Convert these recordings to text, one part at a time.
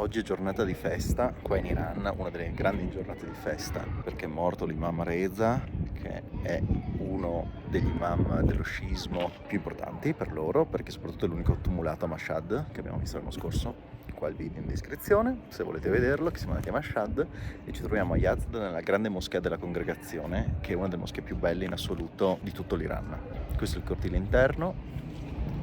Oggi è giornata di festa qua in Iran, una delle grandi giornate di festa, perché è morto l'imam Reza, che è uno degli imam dello sciismo più importanti per loro, perché soprattutto è l'unico tumulato a Mashhad, che abbiamo visto l'anno scorso. Qua il video in descrizione, se volete vederlo, che siamo andati a Mashhad e ci troviamo a Yazd, nella grande moschea della congregazione, che è una delle moschee più belle in assoluto di tutto l'Iran. Questo è il cortile interno.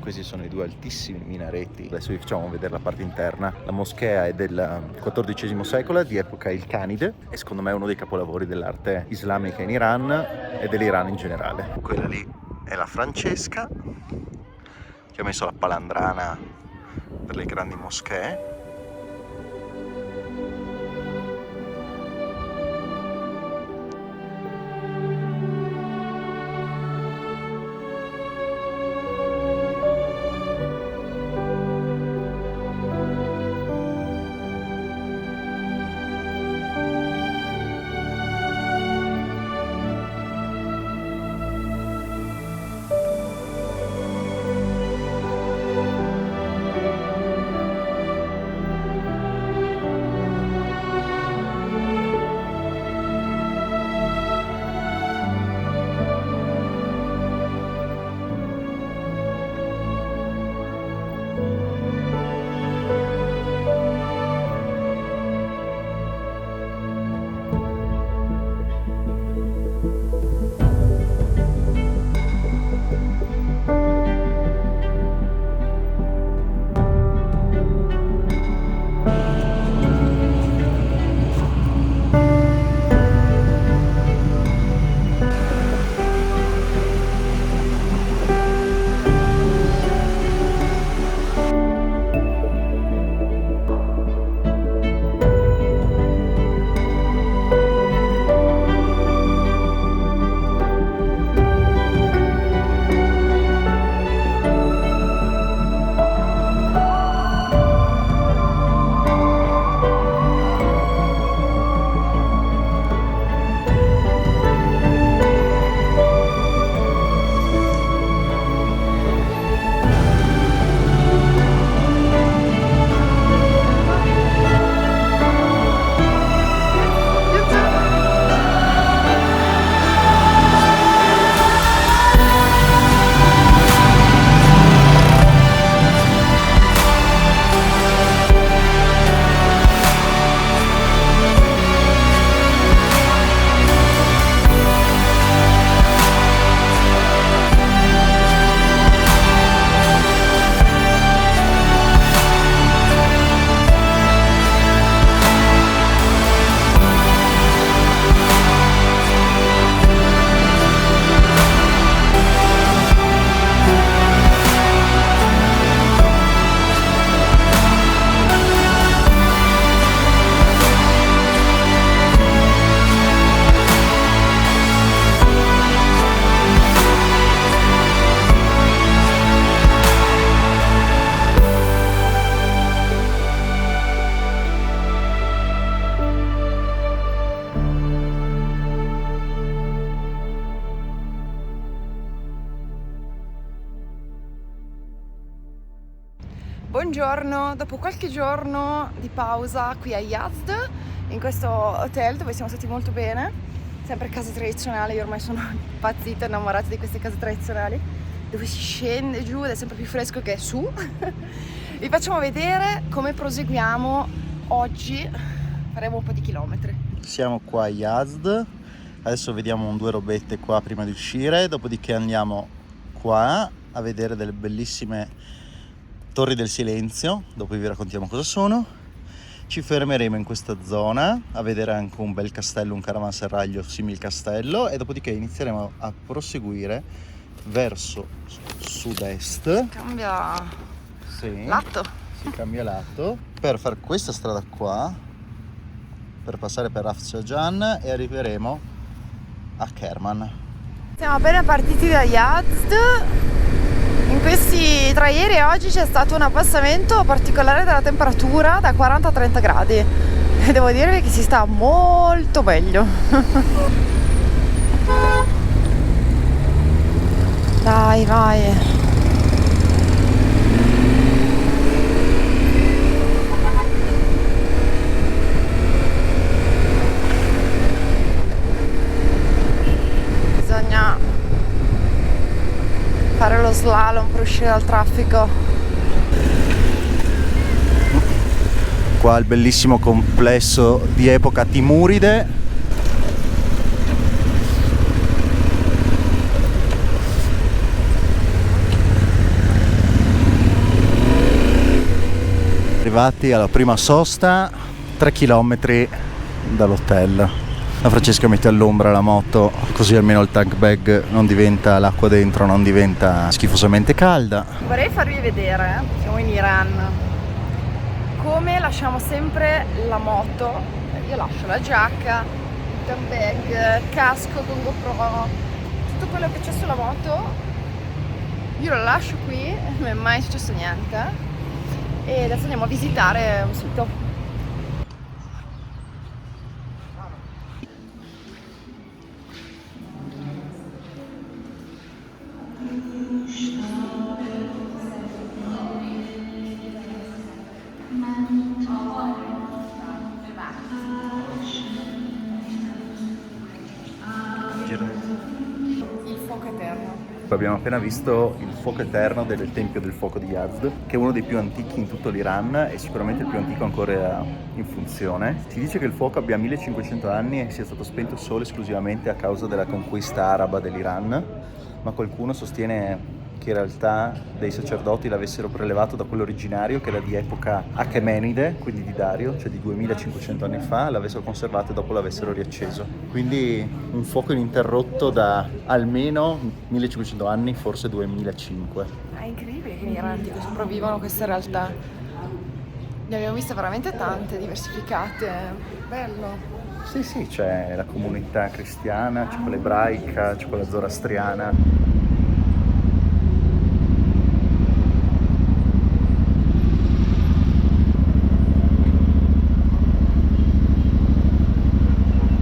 Questi sono i due altissimi minareti. Adesso vi facciamo vedere la parte interna. La moschea è del XIV secolo, di epoca ilkhanide, e secondo me è uno dei capolavori dell'arte islamica in Iran e dell'Iran in generale. Quella lì è la Francesca, che ha messo la palandrana per le grandi moschee. Buongiorno, dopo qualche giorno di pausa qui a Yazd, in questo hotel dove siamo stati molto bene, sempre case tradizionali, io ormai sono impazzita, innamorata di queste case tradizionali, dove si scende giù ed è sempre più fresco che su. Vi facciamo vedere come proseguiamo oggi, faremo un po' di chilometri. Siamo qua a Yazd, adesso vediamo due robette qua prima di uscire, dopodiché andiamo qua a vedere delle bellissime Torri del Silenzio, dopo vi raccontiamo cosa sono. Ci fermeremo in questa zona a vedere anche un bel castello, un caravanserraglio simil castello, e dopodiché inizieremo a proseguire verso sud-est. Cambia Sì, lato. si cambia lato per fare questa strada qua, per passare per Afzajan, e arriveremo a Kerman. Siamo appena partiti da Yazd. In questi tra ieri e oggi c'è stato un abbassamento particolare della temperatura da 40 a 30 gradi e devo dirvi che si sta molto meglio. Dai, vai. slalom per uscire dal traffico. Qua il bellissimo complesso di epoca timuride. Arrivati alla prima sosta, 3 km dall'hotel. La Francesca mette all'ombra la moto, così almeno il tank bag non diventa, l'acqua dentro non diventa schifosamente calda. Vorrei farvi vedere, siamo in Iran, come lasciamo sempre la moto. Io lascio la giacca, il tank bag, il casco con GoPro, tutto quello che c'è sulla moto, io lo lascio qui, non è mai successo niente. E adesso andiamo a visitare un sito. Il fuoco eterno. Abbiamo appena visto il fuoco eterno del Tempio del Fuoco di Yazd, che è uno dei più antichi in tutto l'Iran e sicuramente il più antico ancora in funzione. Si dice che il fuoco abbia 1500 anni e sia stato spento solo e esclusivamente a causa della conquista araba dell'Iran, ma qualcuno sostiene che in realtà dei sacerdoti l'avessero prelevato da quello originario, che era di epoca Achemenide, quindi di Dario, cioè di 2500 anni fa, l'avessero conservato e dopo l'avessero riacceso. Quindi un fuoco ininterrotto da almeno 1500 anni, forse 2005. È incredibile che in Iran tipo sopravvivano queste realtà. Ne abbiamo viste veramente tante, diversificate. Bello. Sì, c'è la comunità cristiana, c'è quella ebraica, c'è quella zoroastriana.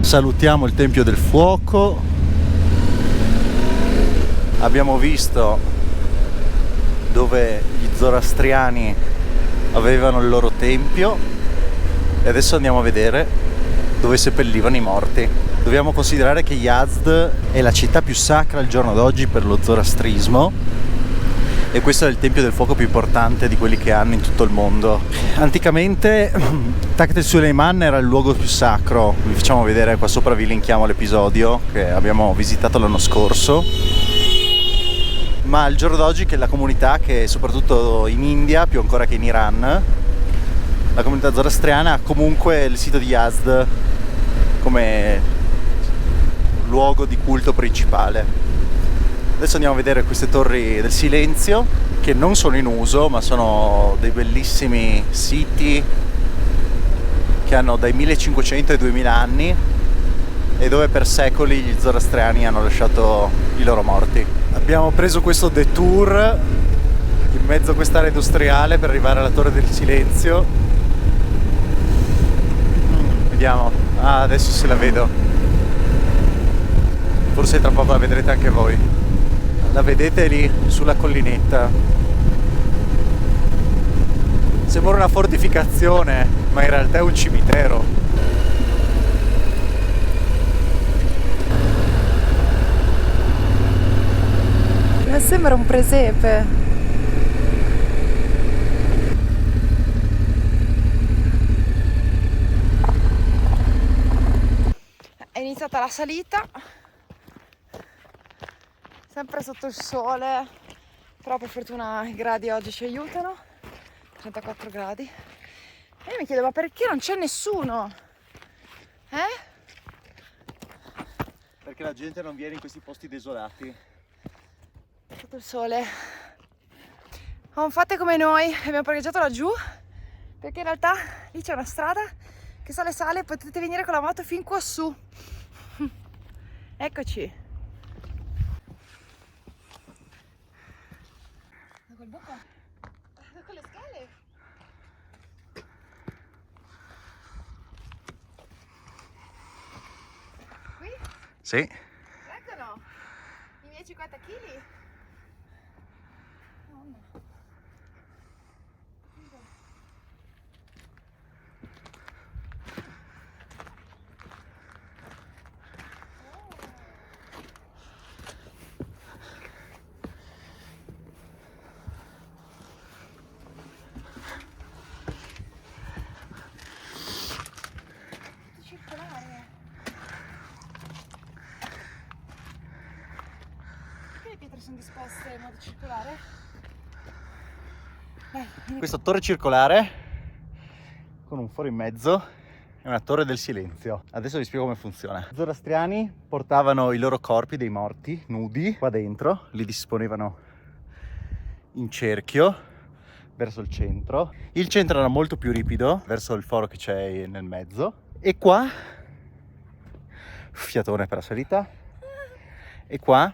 Salutiamo il Tempio del Fuoco. Abbiamo visto dove gli zoroastriani avevano il loro tempio e adesso andiamo a vedere dove seppellivano i morti. Dobbiamo considerare che Yazd è la città più sacra al giorno d'oggi per lo zoroastrismo e questo è il tempio del fuoco più importante di quelli che hanno in tutto il mondo. Anticamente Takht el-Suleiman era il luogo più sacro. Vi facciamo vedere qua sopra, vi linkiamo l'episodio che abbiamo visitato l'anno scorso. Ma al giorno d'oggi che la comunità, che soprattutto in India, più ancora che in Iran, la comunità zoroastriana ha comunque il sito di Yazd come luogo di culto principale. Adesso andiamo a vedere queste torri del silenzio, che non sono in uso, ma sono dei bellissimi siti che hanno dai 1500 ai 2000 anni e dove per secoli gli zoroastriani hanno lasciato i loro morti. Abbiamo preso questo detour in mezzo a quest'area industriale per arrivare alla Torre del Silenzio. Vediamo. Ah, adesso se la vedo. Forse tra poco la vedrete anche voi. La vedete lì sulla collinetta. Sembra una fortificazione, ma in realtà è un cimitero. Sembra un presepe. È iniziata la salita, sempre sotto il sole, però per fortuna i gradi oggi ci aiutano, 34 gradi. E io mi chiedo, ma perché non c'è nessuno? Perché la gente non viene in questi posti desolati. Sotto il sole. Fate come noi, abbiamo parcheggiato laggiù, perché in realtà lì c'è una strada che sale e potete venire con la moto fin qua su. Eccoci. Da quel buco? Da quelle scale? Qui? Sì. Reggono i miei 50 kg. sono disposte in modo circolare. Dai, Questa torre circolare con un foro in mezzo è una torre del silenzio. Adesso vi spiego come funziona. I zoroastriani portavano i loro corpi dei morti nudi qua dentro, li disponevano in cerchio verso il centro. Il centro era molto più ripido verso il foro che c'è nel mezzo, e qua fiatone per la salita, e qua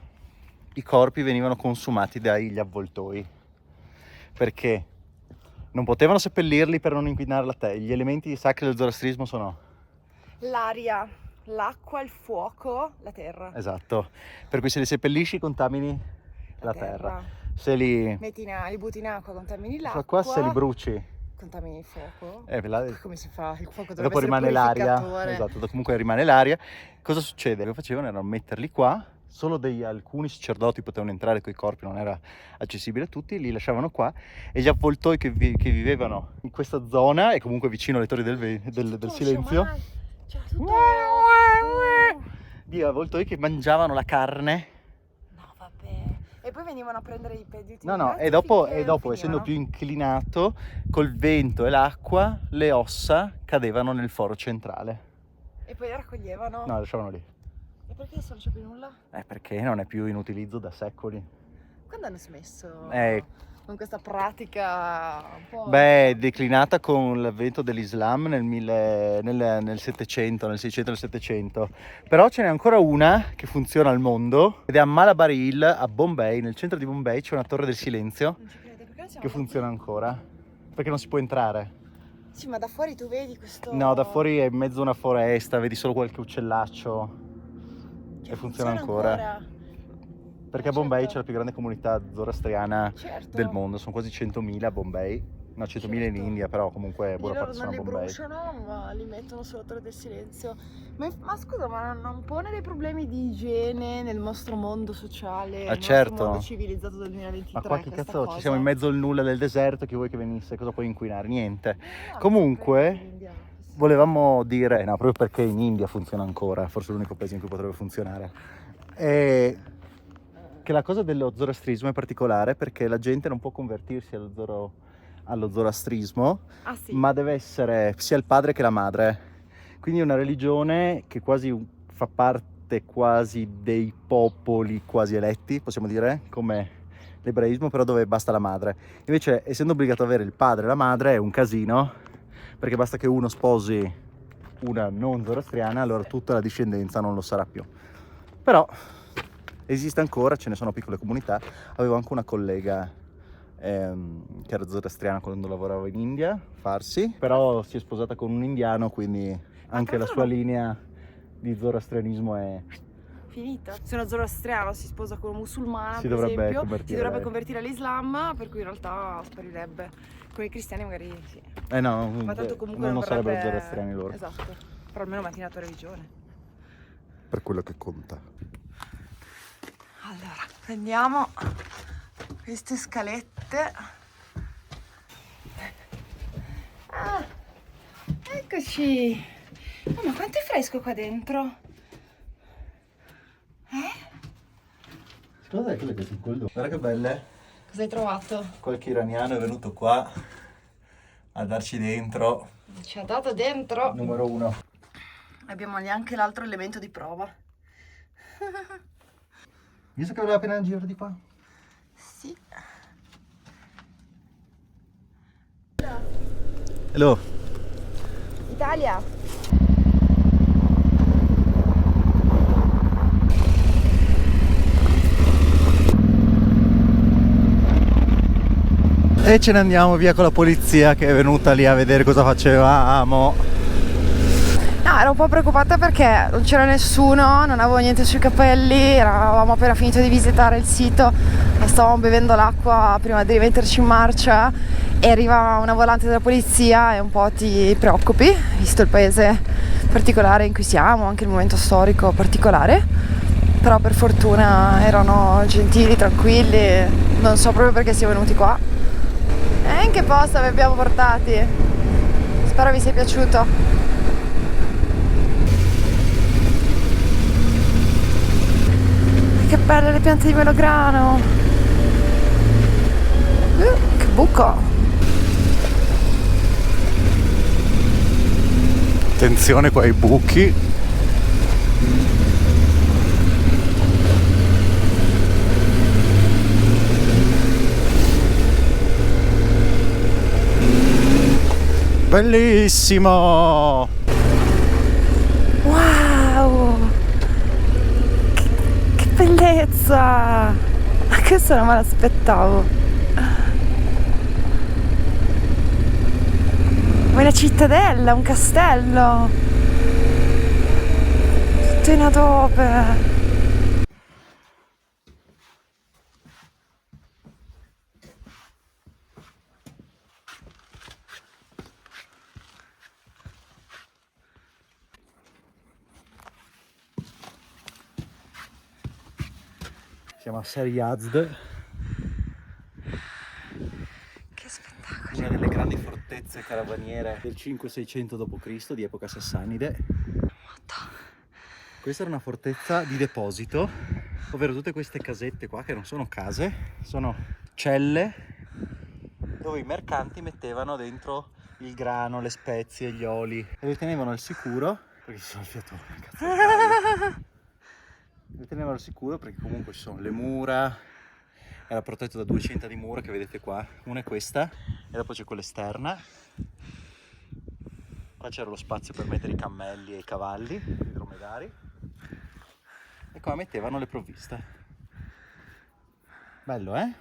i corpi venivano consumati dagli avvoltoi perché non potevano seppellirli per non inquinare la terra. Gli elementi sacri del zoroastrismo sono l'aria, l'acqua, il fuoco, la terra. esatto, per cui se li seppellisci contamini la terra. Se li li butti in acqua, contamini l'acqua. qua se li bruci contamini il fuoco. come si fa? Il fuoco dovrebbe dopo essere rimane l'aria, purificatore. esatto, comunque rimane l'aria. Cosa succede? Quello che facevano era metterli qua, solo alcuni sacerdoti potevano entrare con i corpi, non era accessibile a tutti, li lasciavano qua, e gli avvoltoi che vivevano in questa zona e comunque vicino alle torri del silenzio, di avvoltoi che mangiavano la carne. No, vabbè. E poi venivano a prendere i ultimi No, pezzi e dopo, finivano. essendo più inclinato, col vento e l'acqua, le ossa cadevano nel foro centrale. E poi le raccoglievano? No, le lasciavano lì. E perché adesso non c'è più nulla? Perché non è più in utilizzo da secoli. Quando hanno smesso con questa pratica un po'... Beh, declinata con l'avvento dell'Islam nel 700, nel 600 e nel 700. Però ce n'è ancora una che funziona al mondo, ed è a Malabar Hill, a Bombay. Nel centro di Bombay c'è una torre del silenzio Non ci crede, perché non siamo che funziona ancora, perché non si può entrare. Sì, ma da fuori tu vedi questo... No, da fuori è in mezzo a una foresta, vedi solo qualche uccellaccio, e funziona ancora. Perché a Bombay c'è la più grande comunità zoroastriana del mondo, sono quasi 100.000 a Bombay. No, 100.000 in India, però comunque buona parte sono a non li Bombay. bruciano, ma li mettono sulla torre del silenzio. Ma scusa, ma non pone dei problemi di igiene nel nostro mondo sociale, nel certo. nostro mondo civilizzato del 2023? Ma qua che questa cazzo, cosa? ci siamo in mezzo al nulla del deserto, che vuoi che venisse? Cosa puoi inquinare? Niente. No, Comunque, volevamo dire, no, proprio perché in India funziona ancora, forse è l'unico paese in cui potrebbe funzionare, che la cosa dello zoroastrismo è particolare perché la gente non può convertirsi allo zoroastrismo, sì. ma deve essere sia il padre che la madre. Quindi è una religione che quasi fa parte quasi dei popoli quasi eletti, possiamo dire, come l'ebraismo, però dove basta la madre. Invece, essendo obbligato ad avere il padre e la madre, è un casino, perché basta che uno sposi una non zoroastriana, allora tutta la discendenza non lo sarà più. Però esiste ancora, ce ne sono piccole comunità. Avevo anche una collega che era zoroastriana quando lavoravo in India, Farsi, però si è sposata con un indiano, quindi anche la sua linea di zoroastrianismo è finita. Se uno zoroastriano si sposa con un musulmano, si per dovrebbe esempio, convertire. si dovrebbe convertire all'Islam, per cui in realtà sparirebbe. Con i cristiani magari sì. No, ma tanto comunque non sarebbero vorrebbe... zoroastriani loro. Esatto, però almeno mantiene la tua religione. Per quello che conta. Allora, prendiamo queste scalette. Ah, eccoci. Oh, ma quanto è fresco qua dentro? Cos'è quello che si collo? Guarda che belle. Cosa hai trovato? Qualche iraniano è venuto qua a darci dentro. Ci ha dato dentro. Numero 1. Abbiamo neanche l'altro elemento di prova. Visto che voleva appena giro di qua? Sì. Hello. Italia. E ce ne andiamo via con la polizia che è venuta lì a vedere cosa facevamo. No, ero un po' preoccupata perché non c'era nessuno, non avevo niente sui capelli, eravamo appena finito di visitare il sito e stavamo bevendo l'acqua prima di rimetterci in marcia e arriva una volante della polizia e un po' ti preoccupi, visto il paese particolare in cui siamo, anche il momento storico particolare, però per fortuna erano gentili, tranquilli, non so proprio perché siamo venuti qua. E in che posto vi abbiamo portati? Spero vi sia piaciuto. che belle le piante di melograno. Che buco. Attenzione qua ai buchi. Bellissimo! Wow! Che bellezza! Ma questo non me l'aspettavo. Ma una cittadella, un castello! Tutto in adobe! Siamo a Sarjazd, Che spettacolo! una delle grandi fortezze caravaniere del 500-600 d.C. di epoca sassanide. Questa era una fortezza di deposito, ovvero tutte queste casette qua, che non sono case, sono celle dove i mercanti mettevano dentro il grano, le spezie, gli oli e li tenevano al sicuro, perché ci sono il fiatone, cazzo di cavallo. Li tenevano al sicuro perché comunque ci sono le mura, era protetto da 200 di mura che vedete qua, una è questa e dopo c'è quella esterna. Qua c'era lo spazio per mettere i cammelli e i cavalli, i dromedari, e qua mettevano le provviste. Bello, eh?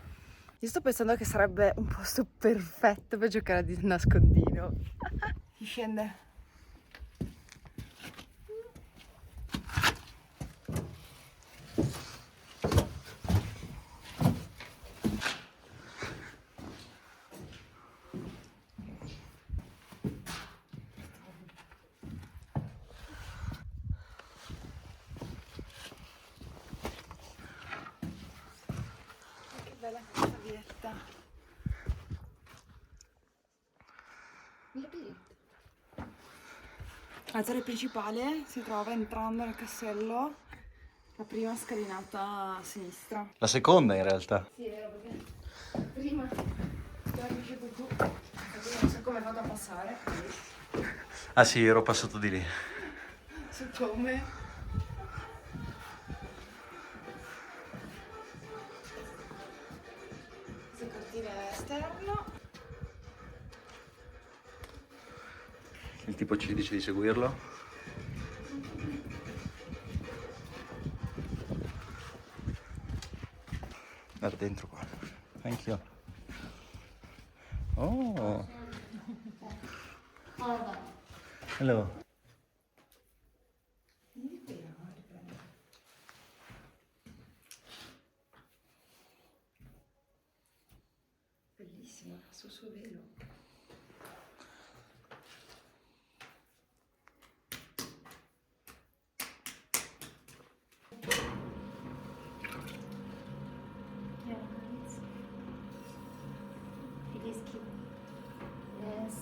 Io sto pensando che sarebbe un posto perfetto per giocare a nascondino. Si scende. Che bella questa vietta. La torre principale si trova entrando nel castello, la prima scalinata a sinistra. La seconda in realtà. Sì, è vero, perché prima torni giù, non so come vado a passare. Ah sì, ero passato di lì. Su come? Questo cortile esterno. Il tipo ci dice di seguirlo. Guarda dentro qua. Anch'io. Oh. Hello. Bellissima, sul suo velo. It is cute. Yes.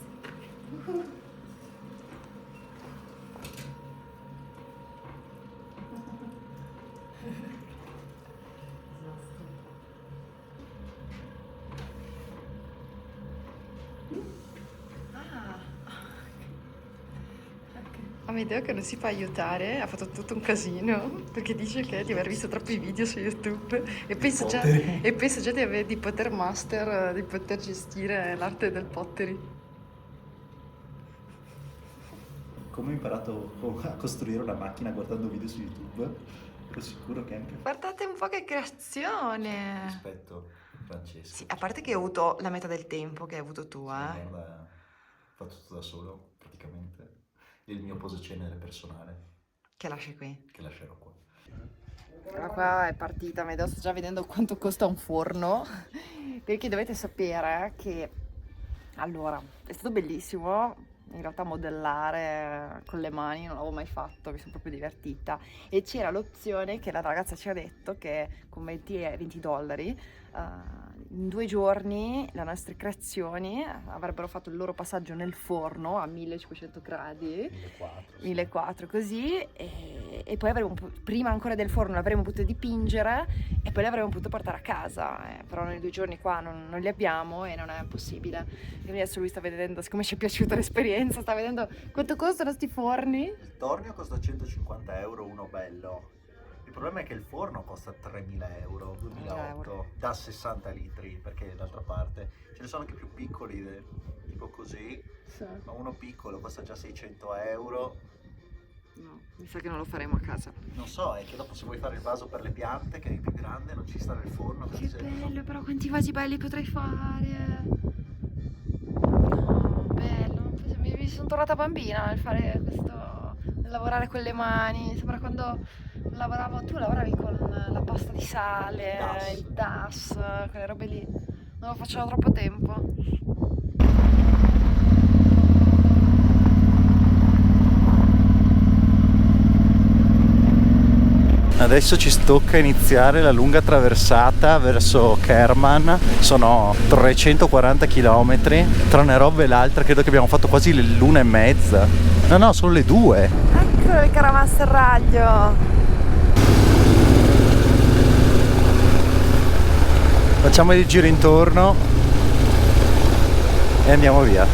Amedeo che non si fa aiutare, ha fatto tutto un casino perché dice che di aver visto troppi video su YouTube e pensa già di poter master, di poter gestire l'arte del pottery. Come ho imparato a costruire una macchina guardando video su YouTube, ero sicuro che anche Guardate un po' che creazione! rispetto Francesco. Sì, a parte che ho avuto la metà del tempo che hai avuto tu, Guarda, ho fatto tutto da solo, praticamente. Il mio posacenere personale, che lasci qui. che lascerò qua. Allora, qua è partita, Amedeo sto già vedendo quanto costa un forno, perché dovete sapere che, allora, è stato bellissimo, in realtà modellare con le mani, non l'avevo mai fatto, mi sono proprio divertita. E c'era l'opzione che la ragazza ci ha detto che con 20 dollari in 2 giorni le nostre creazioni avrebbero fatto il loro passaggio nel forno a 1500 gradi, 1400 così, e poi prima ancora del forno le avremmo potute dipingere e poi le avremmo potute portare a casa, però nei 2 giorni qua non li abbiamo e non è possibile. Quindi adesso lui sta vedendo, siccome ci è piaciuta l'esperienza, sta vedendo quanto costano sti forni. Il tornio costa 150 euro uno bello. Il problema è che il forno costa 3.000 euro, 2008, da 60 litri, perché d'altra parte ce ne sono anche più piccoli, tipo così, sì. Ma uno piccolo costa già 600 euro. No, mi sa che non lo faremo a casa. Non so, è che dopo se vuoi fare il vaso per le piante, che è più grande, non ci sta nel forno. Che bello, però quanti vasi belli potrei fare. No, bello, mi sono tornata bambina nel fare questo, nel lavorare con le mani. Sembra quando tu lavoravi con la pasta di sale, il DAS, quelle robe lì. Non lo faccio da troppo tempo. Adesso ci tocca iniziare la lunga traversata verso Kerman, sono 340 km, tra una roba e l'altra credo che abbiamo fatto quasi l'1:30. No, sono le 2. Eccolo il caravanserraglio. Facciamo il giro intorno e andiamo via.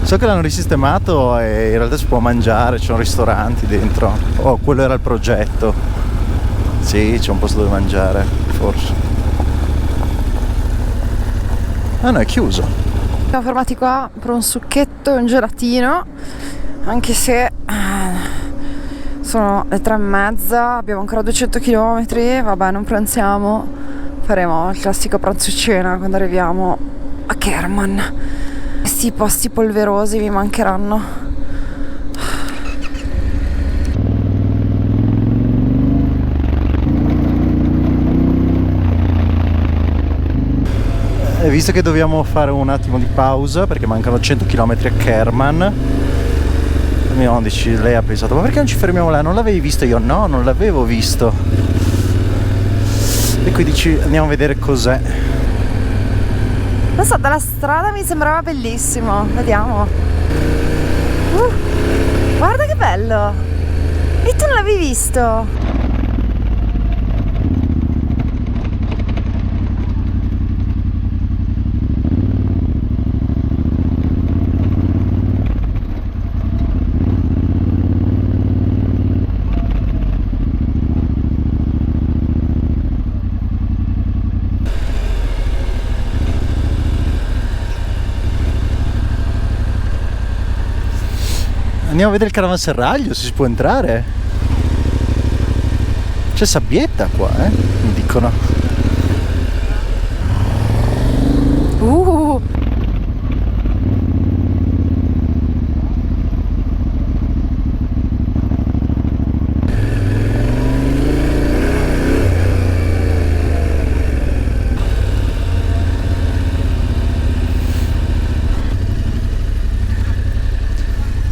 So che l'hanno risistemato e in realtà si può mangiare, ci sono ristoranti dentro. Oh, quello era il progetto. Sì, c'è un posto dove mangiare, forse. Ah no, è chiuso. Siamo fermati qua per un succhetto e un gelatino, anche se sono le 3:30, abbiamo ancora 200 km, vabbè, non pranziamo, faremo il classico pranzo cena quando arriviamo a Kerman. Questi posti polverosi mi mancheranno. Visto che dobbiamo fare un attimo di pausa perché mancano 100 km a Kerman, lei ha pensato: ma perché non ci fermiamo là? Non l'avevi visto? Io no, non l'avevo visto. E quindi andiamo a vedere cos'è. Non so, dalla strada mi sembrava bellissimo. Vediamo. Guarda che bello! E tu non l'avevi visto? Andiamo a vedere il caravanserraglio, se si può entrare. C'è sabbietta qua, mi dicono.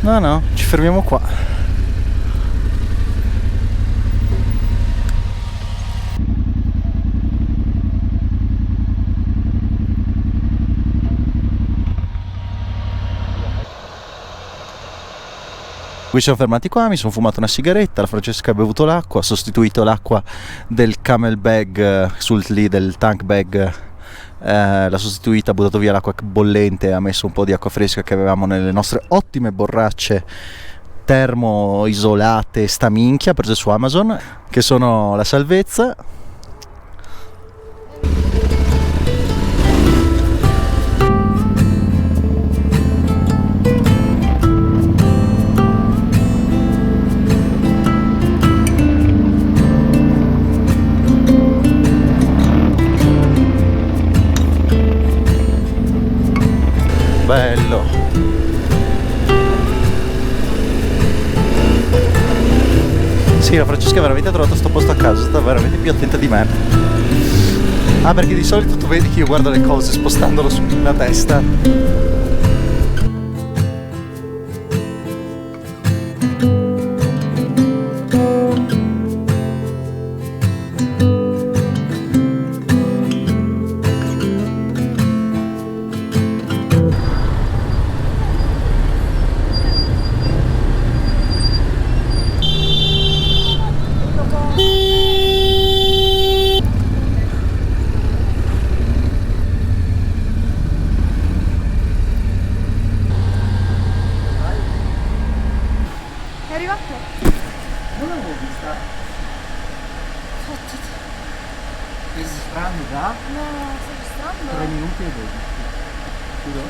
No, ci fermiamo qua. Qui siamo fermati qua, mi sono fumato una sigaretta, la Francesca ha bevuto l'acqua, ha sostituito l'acqua del camel bag del tank bag. L'ha sostituita, ha buttato via l'acqua bollente e ha messo un po' di acqua fresca che avevamo nelle nostre ottime borracce termo isolate sta minchia prese su Amazon, che sono la salvezza. Bello. Sì, la Francesca veramente ha trovato sto posto a casa, è stata veramente più attenta di me. Ah, perché di solito tu vedi che io guardo le cose spostandolo sulla testa. È arrivato? Non l'avevo vista. Fottiti. Registrando da No, stai registrando? 3 minuti e 12. Chiudo?